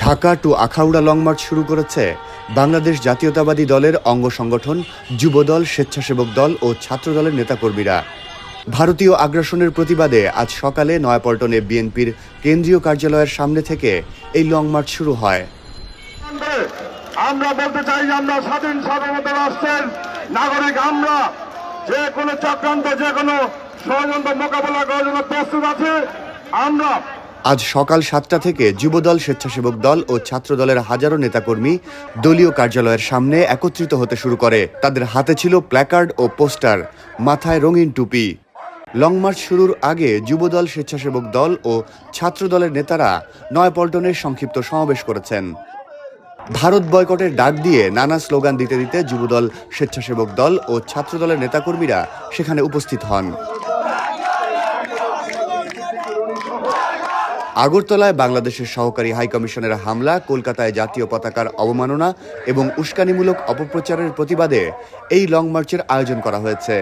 Dhaka to Akhaura long march শুরু করেছে বাংলাদেশ জাতীয়তাবাদী দলের অঙ্গ সংগঠন, যুবদল, স্বেচ্ছাসেবক দল ও ছাত্রদলের নেতাকর্মীরা। ভারতীয় আগ্রাসনের প্রতিবাদে আজ সকালে নয়াপল্টনে বিএনপির কেন্দ্রীয় কার্যালয়ের সামনে থেকে এই লং মার্চ শুরু হয়। আমরা বলতে চাই যে আমরা স্বাধীন সার্বভৌম রাষ্ট্রের নাগরিক। আমরা যে কোনো চক্রান্ত, যে কোনো ষড়যন্ত্র মোকাবেলা করার জন্য প্রস্তুত আছি। আজ সকাল 7টা থেকে যুবদল, স্বেচ্ছাসেবক দল ও ছাত্রদলের হাজারো নেতাকর্মী দলীয় কার্যালয়ের সামনে একত্রিত হতে শুরু করে। তাদের হাতে ছিল প্ল্যাকার্ড ও পোস্টার, মাথায় রঙিন টুপি। লং মার্চ শুরুর আগে যুবদল, স্বেচ্ছাসেবক দল ও ছাত্রদলের নেতারা নয়াপল্টনে সংক্ষিপ্ত সমাবেশ করেছেন। ভারত বয়কটের ডাক দিয়ে নানা স্লোগান দিতে দিতে যুবদল, স্বেচ্ছাসেবক দল ও ছাত্রদলের নেতাকর্মীরা সেখানে উপস্থিত হন। আগরতলায় বাংলাদেশের সহকারী হাইকমিশনের হামলা, কলকাতায় জাতীয় পতাকার অবমাননা এবং উস্কানিমূলক অপপ্রচারের প্রতিবাদে এই লং মার্চের আয়োজন করা হয়েছে।